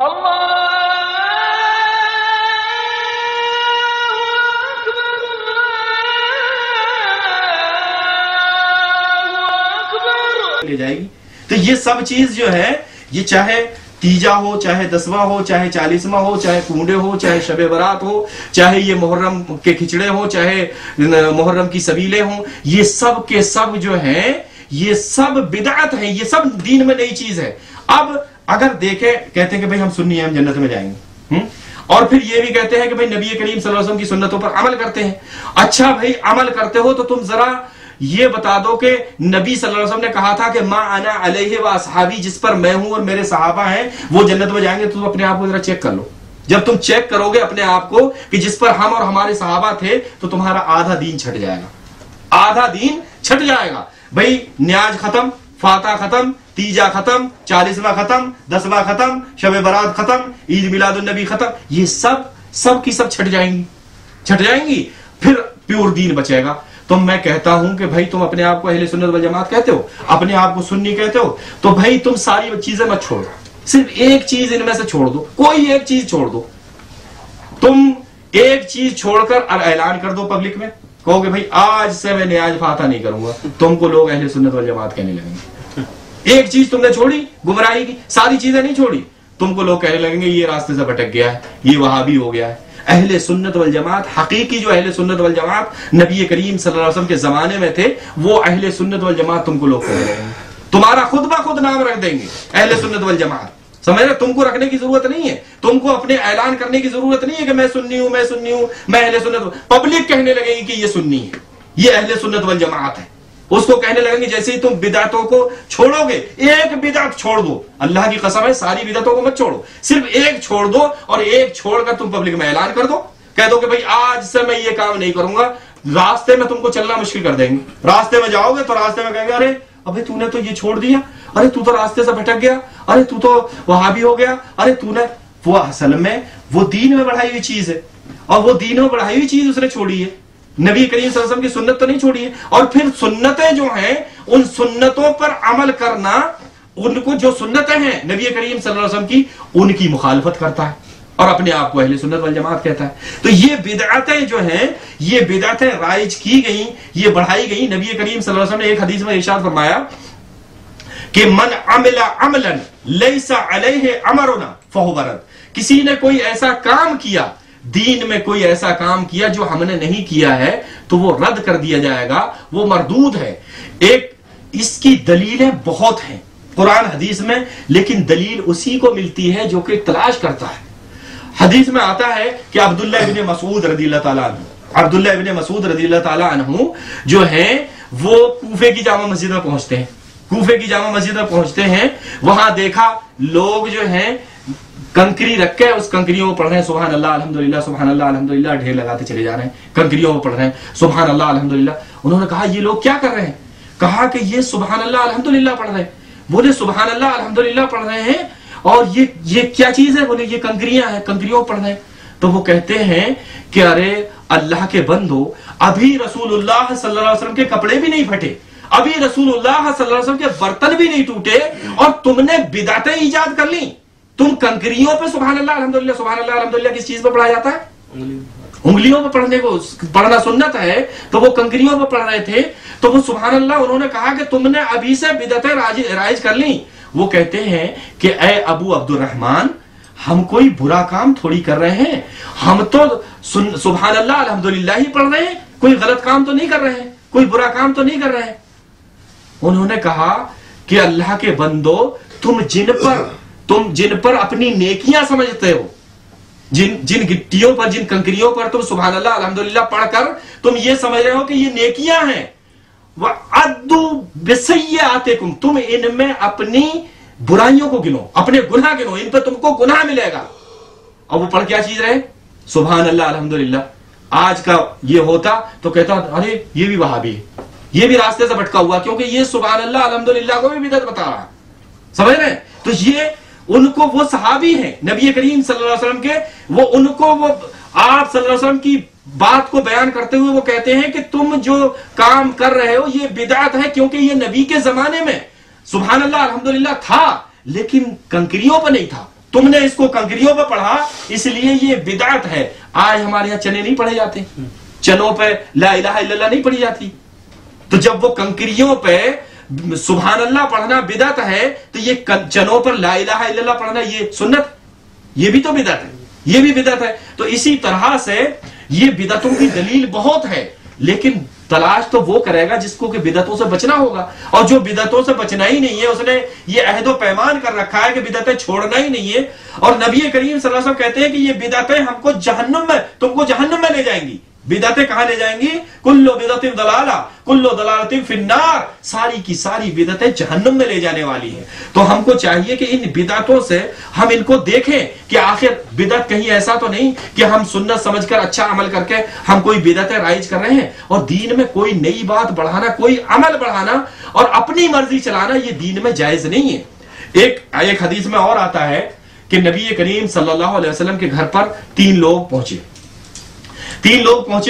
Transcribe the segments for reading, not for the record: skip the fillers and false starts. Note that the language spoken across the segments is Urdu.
لے جائے گی. تو یہ سب چیز جو ہے، یہ چاہے تیجا ہو، چاہے دسواں ہو، چاہے 40واں ہو، چاہے کنڈے ہو، چاہے شب برات ہو، چاہے یہ محرم کے کھچڑے ہو، چاہے محرم کی سبیلے ہوں، یہ سب کے سب جو ہیں یہ سب بدعت ہیں، یہ سب دین میں نئی چیز ہے. اب اگر دیکھیں، کہتے ہیں کہ بھئی ہم سنی ہیں، ہم جنت میں جائیں گے، اور پھر یہ بھی کہتے ہیں کہ بھئی نبی کریم صلی اللہ علیہ وسلم کی سنتوں پر عمل کرتے ہیں. اچھا بھئی عمل کرتے ہو تو تم ذرا یہ بتا دو کہ نبی صلی اللہ علیہ وسلم نے کہا تھا کہ ما انا علیہ و اصحابی، جس پر میں ہوں اور میرے صحابہ ہیں وہ جنت میں جائیں گے. تو اپنے آپ کو ذرا چیک کر لو. جب تم چیک کرو گے اپنے آپ کو کہ جس پر ہم اور ہمارے صحابہ تھے، تو تمہارا آدھا دین چھٹ جائے گا، آدھا دین چھٹ جائے گا. بھئی نیاز ختم، فاتح ختم، تیجا ختم، 40واں ختم، 10واں ختم، شب برات ختم، عید میلاد النبی ختم، یہ سب کی سب چھٹ جائیں گی. پھر پیور دین بچے گا. تو میں کہتا ہوں کہ بھائی تم اپنے آپ کو اہل سنت والجماعت کہتے ہو، اپنے آپ کو سنی کہتے ہو، تو بھائی تم ساری چیزیں مت چھوڑو، صرف ایک چیز ان میں سے چھوڑ دو، کوئی ایک چیز چھوڑ دو. تم ایک چیز چھوڑ کر اب اعلان کر دو پبلک میں، کہو کہ بھائی آج سے میں نیاز فاتح نہیں کروں گا، تم کو لوگ اہل سنت والجماعت کہنے لگیں گے. ایک چیز تم نے چھوڑی گمراہی کی، ساری چیزیں نہیں چھوڑی، تم کو لوگ کہنے لگیں گے یہ راستے سے بھٹک گیا ہے، یہ وہابی ہو گیا ہے. اہل سنت والجماعت، حقیقی جو اہل سنت والجماعت نبی کریم صلی اللہ علیہ وسلم کے زمانے میں تھے، وہ اہل سنت والجماعت تم کو لوگ کہہ رہے ہیں. تمہارا خود بخود نام رکھ دیں گے اہل سنت والجماعت. سمجھ رہے؟ تم کو رکھنے کی ضرورت نہیں ہے، تم کو اپنے اعلان کرنے کی ضرورت نہیں ہے کہ میں سنی ہوں، میں اہل سنت. پبلک کہنے لگے گی کہ یہ سنی ہے، یہ اہل سنت والجماعت ہے. اس کو کہنے لگیں گے جیسے ہی تم بدعتوں کو چھوڑو گے، ایک بدعت چھوڑ دو، اللہ کی قسم ہے ساری بدعتوں کو مت چھوڑو، صرف ایک چھوڑ دو، اور ایک چھوڑ کر تم پبلک میں اعلان کر دو، کہہ دو کہ بھئی آج سے میں یہ کام نہیں کروں گا. راستے میں تم کو چلنا مشکل کر دیں گے. راستے میں جاؤ گے تو راستے میں کہیں گے ارے ابھی تو نے تو یہ چھوڑ دیا، ارے تو راستے سے بھٹک گیا، ارے تو وہابی ہو گیا، ارے تو نے. وہ اصل میں وہ دین میں بڑھائی ہوئی چیز ہے، اور وہ دین میں بڑھائی ہوئی چیز اس نے چھوڑی ہے. نبی کریم صلی اللہ علیہ وسلم کی سنت تو نہیں چھوڑی ہے. اور پھر سنتیں جو ہیں، ان سنتوں پر عمل کرنا، ان کو جو سنتیں ہیں نبی کریم صلی اللہ علیہ وسلم کی، ان کی مخالفت کرتا ہے اور اپنے آپ کو اہل سنت والجماعت کہتا ہے. تو یہ بدعتیں جو ہیں، یہ بدعتیں رائج کی گئیں، یہ بڑھائی گئیں. نبی کریم صلی اللہ علیہ وسلم نے ایک حدیث میں ارشاد فرمایا کہ من عمل عملا لیس علیہ امرنا فہو رد. کسی نے کوئی ایسا کام کیا، دین میں کوئی ایسا کام کیا جو ہم نے نہیں کیا ہے، تو وہ رد کر دیا جائے گا، وہ مردود ہے. ایک اس کی دلیلیں بہت ہیں قرآن حدیث میں، لیکن دلیل اسی کو ملتی ہے جو کہ تلاش کرتا ہے. حدیث میں آتا ہے کہ عبداللہ ابن مسعود رضی اللہ تعالیٰ عنہ جو ہیں وہ کوفے کی جامع مسجد میں پہنچتے ہیں. وہاں دیکھا لوگ جو ہیں کنکری رکھ کے اس کنکریوں کو پڑھ رہے ہیں سبحان اللہ الحمدللہ سبحان اللہ الحمدللہ، ڈھیر لگاتے چلے جا رہے ہیں، کنکریوں کو پڑھ رہے ہیں سبحان اللہ الحمدللہ. انہوں نے کہا یہ لوگ کیا کر رہے ہیں؟ کہا کہ یہ سبحان اللہ الحمدللہ پڑھ رہے ہیں. بولے سبحان اللہ الحمدللہ پڑھ رہے ہیں، اور یہ کیا چیز ہے؟ بولے یہ کنکریاں ہیں، کنکریوں پڑھ رہے ہیں. تو وہ کہتے ہیں کہ ارے اللہ کے بندو، ابھی رسول اللہ صلی اللہ علیہ وسلم کے کپڑے بھی نہیں پھٹے، ابھی رسول اللہ صلی اللہ علیہ وسلم کے برتن بھی نہیں ٹوٹے، اور تم نے بدعتیں ایجاد کر لی. تم کنکریوں پہ سبحان اللہ الحمدللہ کس چیز پہ پڑھا جاتا ہے؟ انگلیوں پہ پڑھنا سنت ہے، تو وہ کنکریوں پہ پڑھ رہے تھے. تو وہ سبحان اللہ، انہوں نے کہا کہ تم نے ابھی سے بدعتیں رائج کر لی. وہ کہتے ہیں کہ اے ابو عبد الرحمن، ہم کوئی برا کام تھوڑی کر رہے ہیں، ہم تو سبحان اللہ الحمدللہ ہی پڑھ رہے ہیں، کوئی غلط کام تو نہیں کر رہے ہیں، کوئی برا کام تو نہیں کر رہے ہیں. انہوں نے کہا کہ اللہ کے بندو، تم جن پر اپنی نیکیاں سمجھتے ہو، جن گٹیوں پر، جن کنکریوں پر تم سبحان اللہ الحمدللہ پڑھ کر تم یہ سمجھ رہے ہو کہ یہ نیکیاں ہیں، وَعَدُّوا بِسَيِّئَاتِكُمْ، تم ان میں اپنی برائیوں کو گنو، اپنے گناہ گنو، ان پہ تم کو گناہ ملے گا. اور وہ پڑھ کیا چیز رہے؟ سبحان اللہ الحمدللہ. آج کا یہ ہوتا تو کہتا ارے یہ بھی وہابی ہے، یہ بھی راستے سے بھٹکا ہوا، کیونکہ یہ سبحان اللہ الحمدللہ کو بھی بدعت بتا رہا. سمجھ رہے ہیں؟ تو یہ ان کو، وہ صحابی ہیں نبی کریم صلی اللہ علیہ وسلم کے، وہ ان کو، وہ آپ صلی اللہ علیہ وسلم کی بات کو بیان کرتے ہوئے وہ کہتے ہیں کہ تم جو کام کر رہے ہو یہ بدعت ہے، کیونکہ یہ نبی کے زمانے میں سبحان اللہ الحمدللہ تھا، لیکن کنکریوں پہ نہیں تھا، تم نے اس کو کنکریوں پہ پڑھا اس لیے یہ بدعت ہے. آج ہمارے یہاں چنے نہیں پڑھے جاتے, چنوں پہ لا الہ الا اللہ نہیں پڑھی جاتی. تو جب وہ کنکریوں پہ سبحان اللہ پڑھنا بدعت ہے تو یہ چنوں پر لا الہ الا اللہ پڑھنا یہ سنت, یہ بھی تو بدعت ہے, یہ بھی بدعت ہے. تو اسی طرح سے یہ بدعتوں کی دلیل بہت ہے, لیکن تلاش تو وہ کرے گا جس کو کہ بدعتوں سے بچنا ہوگا, اور جو بدعتوں سے بچنا ہی نہیں ہے اس نے یہ عہد و پیمان کر رکھا ہے کہ بدعتیں چھوڑنا ہی نہیں ہے. اور نبی کریم صلی اللہ علیہ وسلم کہتے ہیں کہ یہ بدعتیں ہم کو جہنم میں, تم کو جہنم میں لے جائیں گی. بدعتیں کہاں لے جائیں گی؟ کلو بدعت ضلالہ کلو ضلالۃ فی النار, ساری کی ساری بدعتیں جہنم میں لے جانے والی ہیں. تو ہم کو چاہیے کہ ان بدعتوں سے ہم ان کو دیکھیں کہ آخر بدعت کہیں ایسا تو نہیں کہ ہم سنت سمجھ کر اچھا عمل کر کے ہم کوئی بدعتیں رائج کر رہے ہیں. اور دین میں کوئی نئی بات بڑھانا, کوئی عمل بڑھانا اور اپنی مرضی چلانا یہ دین میں جائز نہیں ہے. ایک حدیث میں اور آتا ہے کہ نبی کریم صلی اللہ علیہ وسلم کے گھر پر 3 لوگ پہنچے.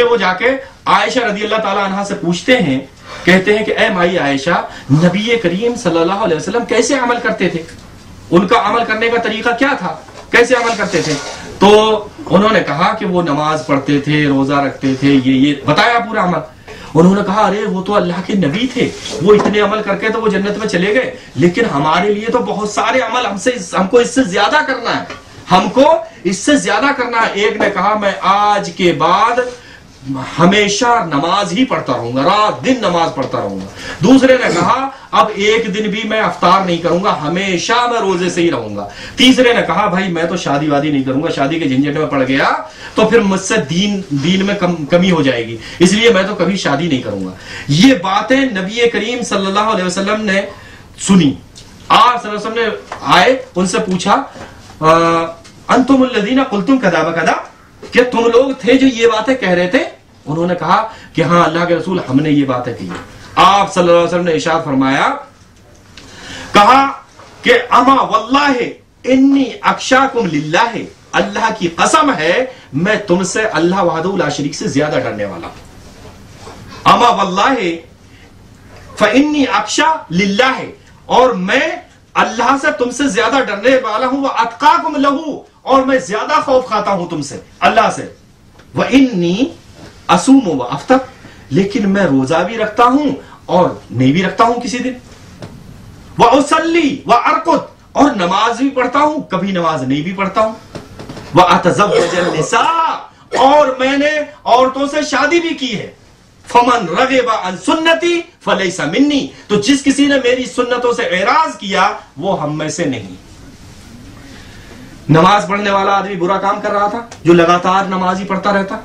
وہ جا کے عائشہ رضی اللہ تعالی عنہا سے پوچھتے ہیں, کہتے ہیں کہ اے مائی عائشہ, نبی کریم صلی اللہ علیہ وسلم کیسے عمل کرتے تھے, ان کا عمل کرنے کا طریقہ کیا تھا, کیسے عمل کرتے تھے؟ تو انہوں نے کہا کہ وہ نماز پڑھتے تھے, روزہ رکھتے تھے, یہ بتایا پورا عمل. انہوں نے کہا ارے وہ تو اللہ کے نبی تھے, وہ اتنے عمل کر کے تو وہ جنت میں چلے گئے, لیکن ہمارے لیے تو بہت سارے عمل ہم کو اس سے زیادہ کرنا ہے, ہم کو اس سے زیادہ کرنا ہے. ایک نے کہا میں آج کے بعد ہمیشہ نماز ہی پڑھتا رہوں گا, رات دن نماز پڑھتا رہوں گا. دوسرے نے کہا اب ایک دن بھی میں افطار نہیں کروں گا, ہمیشہ میں روزے سے ہی رہوں گا. تیسرے نے کہا بھائی میں تو شادی وادی نہیں کروں گا, شادی کے جھنجٹ میں پڑ گیا تو پھر مجھ سے دین میں کمی ہو جائے گی, اس لیے میں تو کبھی شادی نہیں کروں گا. یہ باتیں نبی کریم صلی اللہ علیہ وسلم نے سنی. آپ صلی اللہ علیہ وسلم نے آئے, ان سے پوچھا انتم الذین قلتم کذا و کذا, کہ تم لوگ تھے جو یہ باتیں کہہ رہے تھے؟ انہوں نے کہا کہ ہاں اللہ کے رسول ہم نے یہ باتیں کہی. آپ صلی اللہ علیہ وسلم نے ارشاد فرمایا, کہا کہ اما واللہ انی اخشاکم للہ, اللہ کی قسم ہے میں تم سے اللہ وحدہ لا شریک سے زیادہ ڈرنے والا ہوں. اما واللہ فانی اخشا للہ, اور میں اللہ سے تم سے زیادہ ڈرنے والا ہوں. واتقاکم لہ, اور میں زیادہ خوف کھاتا ہوں تم سے, اللہ سے. وانی اصوم و افطر, لیکن میں روزہ بھی رکھتا ہوں اور نہیں بھی رکھتا ہوں کسی دن. واصلی وارقد, اور نماز بھی پڑھتا ہوں, کبھی نماز نہیں بھی پڑھتا ہوں. واتزوج النساء, اور میں نے عورتوں سے شادی بھی کی ہے. فمن رغب عن سنتی فلیس منی, تو جس کسی نے میری سنتوں سے اعراض کیا وہ ہم میں سے نہیں. نماز پڑھنے والا آدمی برا کام کر رہا تھا جو لگاتار نماز ہی پڑھتا رہتا.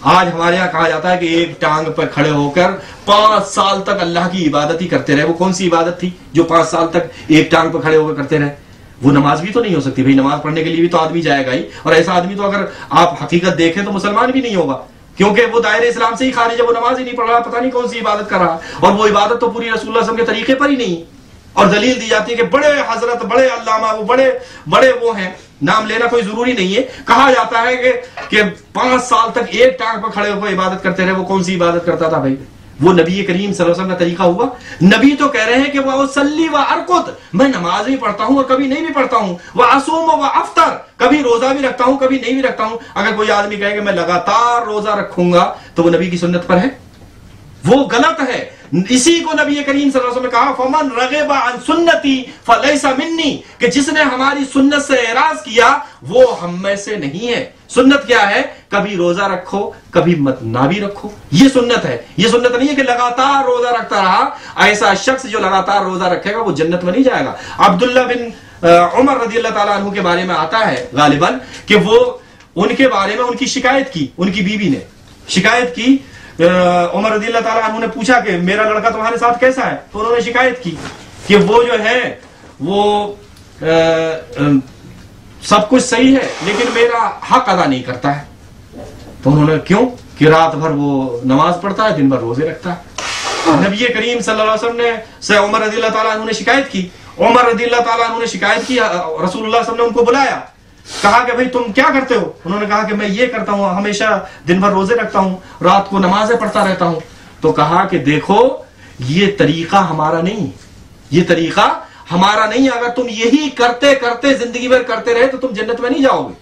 آج ہمارے یہاں کہا جاتا ہے کہ ایک ٹانگ پر کھڑے ہو کر 5 سال تک اللہ کی عبادت ہی کرتے رہے. وہ کون سی عبادت تھی جو 5 سال تک ایک ٹانگ پر کھڑے ہو کر کرتے رہے؟ وہ نماز بھی تو نہیں ہو سکتی بھائی. نماز پڑھنے کے لیے بھی تو آدمی جائے گا ہی, اور ایسا آدمی تو اگر آپ حقیقت دیکھیں تو مسلمان بھی نہیں ہوگا, کیونکہ وہ دائرے اسلام سے ہی خارج ہے. وہ نماز ہی نہیں پڑھ رہا, پتہ نہیں کون سی عبادت کر رہا, اور وہ عبادت تو پوری رسول اللہ صلی اللہ علیہ وسلم کے طریقے پر ہی نہیں. اور دلیل دی جاتی ہے کہ بڑے حضرت, بڑے علامہ, وہ بڑے وہ ہیں, نام لینا کوئی ضروری نہیں ہے. کہا جاتا ہے کہ 5 سال تک ایک ٹانگ پر کھڑے ہو کر عبادت کرتے رہے. وہ کون سی عبادت کرتا تھا بھائی؟ وہ نبی کریم صلی اللہ علیہ وسلم کا طریقہ ہوا؟ نبی تو کہہ رہے ہیں کہ وہ صلی و ارقد, میں نماز بھی پڑھتا ہوں اور کبھی نہیں بھی پڑھتا ہوں. وہ اصوم و افطر, کبھی روزہ بھی رکھتا ہوں کبھی نہیں بھی رکھتا ہوں. اگر کوئی آدمی کہے کہ میں لگاتار روزہ رکھوں گا تو وہ نبی کی سنت پر ہے, وہ غلط ہے. اسی کو نبی کریم صلی اللہ علیہ وسلم نے کہا فمن رغب عن سنتی فلیس منی, کہ جس نے ہماری سنت سے اعراض کیا وہ ہم میں سے نہیں ہے. سنت کیا ہے؟ کبھی روزہ رکھو کبھی مت نہ بھی رکھو, یہ سنت ہے. یہ سنت نہیں ہے کہ لگاتار روزہ رکھتا رہا. ایسا شخص جو لگاتار روزہ رکھے گا وہ جنت میں نہیں جائے گا. عبداللہ بن عمر رضی اللہ تعالیٰ عنہ کے بارے میں آتا ہے غالباً کہ وہ ان کے بارے میں ان کی شکایت کی, ان کی بیوی نے شکایت کی. عمر رضی اللہ تعالیٰ عنہ نے پوچھا کہ میرا لڑکا تمہارے ساتھ کیسا ہے؟ تو انہوں نے شکایت کی کہ وہ جو ہے وہ سب کچھ صحیح ہے لیکن میرا حق ادا نہیں کرتا ہے. تو انہوں نے کیوں؟ کہ رات بھر وہ نماز پڑھتا ہے, دن بھر روزے رکھتا ہے. نبی کریم صلی اللہ علیہ وسلم نے سے عمر رضی اللہ تعالیٰ عنہ نے شکایت کی. عمر رضی اللہ تعالیٰ عنہ نے شکایت کی, رسول اللہ صلی اللہ علیہ وسلم نے ان کو بلایا, کہا کہ بھئی تم کیا کرتے ہو؟ انہوں نے کہا کہ میں یہ کرتا ہوں, ہمیشہ دن بھر روزے رکھتا ہوں, رات کو نمازیں پڑھتا رہتا ہوں. تو کہا کہ دیکھو یہ طریقہ ہمارا نہیں, یہ طریقہ ہمارا نہیں. اگر تم یہی کرتے کرتے زندگی بھر کرتے رہے تو تم جنت میں نہیں جاؤ گے,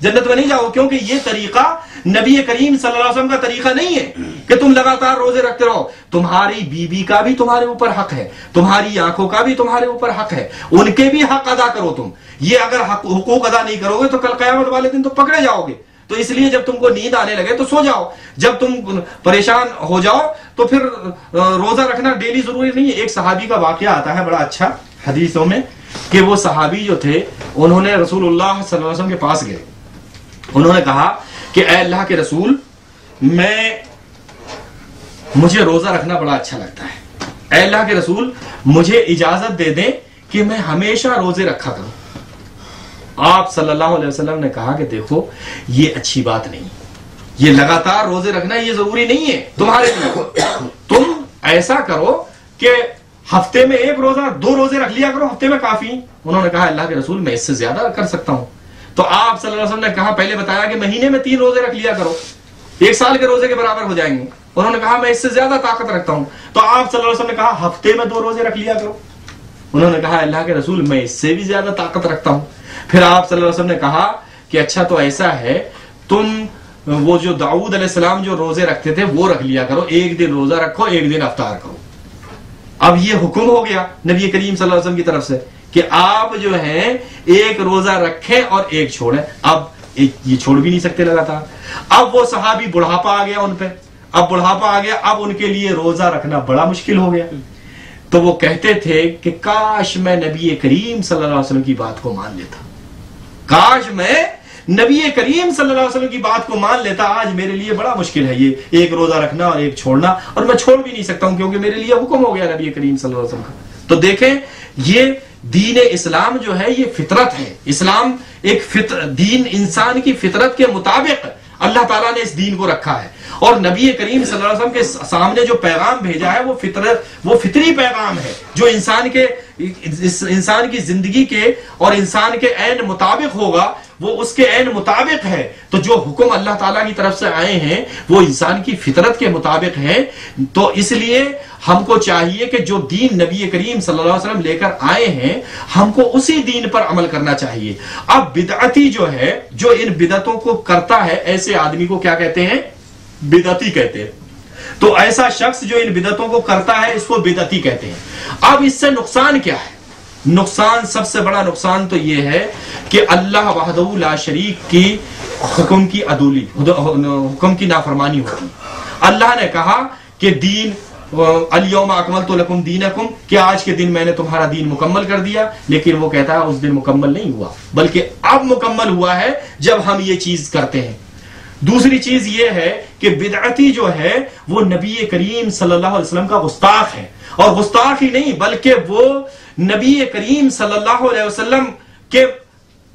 جنت میں نہیں جاؤ, کیونکہ یہ طریقہ نبی کریم صلی اللہ علیہ وسلم کا طریقہ نہیں ہے کہ تم لگاتار روزے رکھتے رہو. تمہاری بیوی کا بھی تمہارے اوپر حق ہے, تمہاری آنکھوں کا بھی تمہارے اوپر حق ہے, ان کے بھی حق ادا کرو تم. یہ اگر حقوق ادا نہیں کرو گے تو کل قیامت والے دن تو پکڑے جاؤ گے. تو اس لیے جب تم کو نیند آنے لگے تو سو جاؤ, جب تم پریشان ہو جاؤ تو پھر روزہ رکھنا ڈیلی ضروری نہیں ہے. ایک صحابی کا واقعہ آتا ہے بڑا اچھا حدیثوں میں, کہ وہ صحابی جو تھے انہوں نے رسول اللہ صلی اللہ علیہ وسلم کے پاس گئے. انہوں نے کہا کہ اے اللہ کے رسول, مجھے روزہ رکھنا بڑا اچھا لگتا ہے, اے اللہ کے رسول مجھے اجازت دے دیں کہ میں ہمیشہ روزے رکھا کروں. آپ صلی اللہ علیہ وسلم نے کہا کہ دیکھو یہ اچھی بات نہیں, یہ لگاتار روزے رکھنا یہ ضروری نہیں ہے تمہارے لیے. تم ایسا کرو کہ ہفتے میں 1 روزہ 2 روزے رکھ لیا کرو, ہفتے میں کافی. انہوں نے کہا اللہ کے رسول میں اس سے زیادہ کر سکتا ہوں. تو آپ صلی اللہ علیہ وسلم نے کہا, پہلے بتایا کہ مہینے میں 3 روزے رکھ لیا کرو, 1 سال کے روزے کے برابر ہو جائیں گے. انہوں نے کہا میں اس سے زیادہ طاقت رکھتا ہوں. تو آپ صلی اللہ علیہ وسلم نے کہا ہفتے میں 2 روزے رکھ لیا کرو. انہوں نے کہا اللہ کے رسول میں اس سے بھی زیادہ طاقت رکھتا ہوں. پھر آپ صلی اللہ علیہ وسلم نے کہا کہ اچھا تو ایسا ہے, تم وہ جو داؤد علیہ السلام جو روزے رکھتے تھے وہ رکھ لیا کرو, 1 دن روزہ رکھو 1 دن افطار کرو. اب یہ حکم ہو گیا نبی کریم صلی اللہ علیہ وسلم کی طرف سے کہ آپ جو ہیں 1 روزہ رکھیں اور 1 چھوڑیں. اب یہ چھوڑ بھی نہیں سکتے لگاتار. اب وہ صحابی بڑھاپا آ گیا ان پہ, اب بڑھاپا آ گیا, اب ان کے لیے روزہ رکھنا بڑا مشکل ہو گیا. تو وہ کہتے تھے کہ کاش میں نبی کریم صلی اللہ علیہ وسلم کی بات کو مان لیتا, کاش میں نبی کریم صلی اللہ علیہ وسلم کی بات کو مان لیتا. آج میرے لیے بڑا مشکل ہے یہ 1 روزہ رکھنا اور 1 چھوڑنا, اور میں چھوڑ بھی نہیں سکتا ہوں کیونکہ میرے لیے حکم ہو گیا نبی کریم صلی اللہ علیہ وسلم کا. تو دیکھیں یہ دین اسلام جو ہے یہ فطرت ہے. اسلام ایک دین انسان کی فطرت کے مطابق اللہ تعالیٰ نے اس دین کو رکھا ہے, اور نبی کریم صلی اللہ علیہ وسلم کے سامنے جو پیغام بھیجا ہے وہ فطری پیغام ہے جو انسان کی زندگی کے اور انسان کے عین مطابق ہوگا, وہ اس کے عین مطابق ہے. تو جو حکم اللہ تعالیٰ کی طرف سے آئے ہیں وہ انسان کی فطرت کے مطابق ہیں. تو اس لیے ہم کو چاہیے کہ جو دین نبی کریم صلی اللہ علیہ وسلم لے کر آئے ہیں ہم کو اسی دین پر عمل کرنا چاہیے. اب بدعتی جو ہے, جو ان بدعتوں کو کرتا ہے, ایسے آدمی کو کیا کہتے ہیں؟ بدعتی کہتے ہیں. تو ایسا شخص جو ان بدعتوں کو کرتا ہے اس کو بدعتی کہتے ہیں. اب اس سے نقصان کیا ہے؟ نقصان, سب سے بڑا نقصان تو یہ ہے کہ اللہ وحدہ لا شریک کی حکم کی عدولی, حکم کی نافرمانی ہوتی. اللہ نے کہا کہ دین الیوم اکملت لکم دینکم, کہ آج کے دن میں نے تمہارا دین مکمل کر دیا, لیکن وہ کہتا ہے اس دن مکمل نہیں ہوا بلکہ اب مکمل ہوا ہے جب ہم یہ چیز کرتے ہیں. دوسری چیز یہ ہے کہ بدعتی جو ہے وہ نبی کریم صلی اللہ علیہ وسلم کا گستاخ ہے, اور گستاخ ہی نہیں بلکہ وہ نبی کریم صلی اللہ علیہ وسلم کے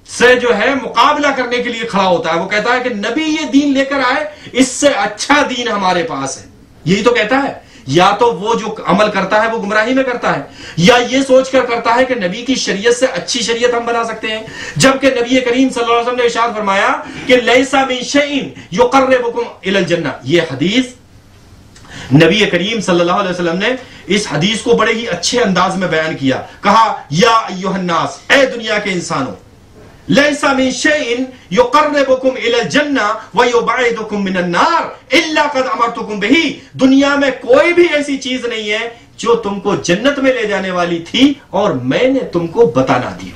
سے جو ہے مقابلہ کرنے کے لیے کھڑا ہوتا ہے. وہ کہتا ہے کہ نبی یہ دین لے کر آئے, اس سے اچھا دین ہمارے پاس ہے. یہی تو کہتا ہے. یا تو وہ جو عمل کرتا ہے وہ گمراہی میں کرتا ہے, یا یہ سوچ کر کرتا ہے کہ نبی کی شریعت سے اچھی شریعت ہم بنا سکتے ہیں, جبکہ نبی کریم صلی اللہ علیہ وسلم نے ارشاد فرمایا کہ لیسا من شیء یقربکم الی الجنہ. یہ حدیث نبی کریم صلی اللہ علیہ وسلم نے اس حدیث کو بڑے ہی اچھے انداز میں بیان کیا. کہا یا ایھا الناس, اے دنیا کے انسانوں, لیسا من شیء یقربکم الی الجنہ ویبعدکم من النار الا قد امرتکم بہ. دنیا میں کوئی بھی ایسی چیز نہیں ہے جو تم کو جنت میں لے جانے والی تھی اور میں نے تم کو بتانا دی.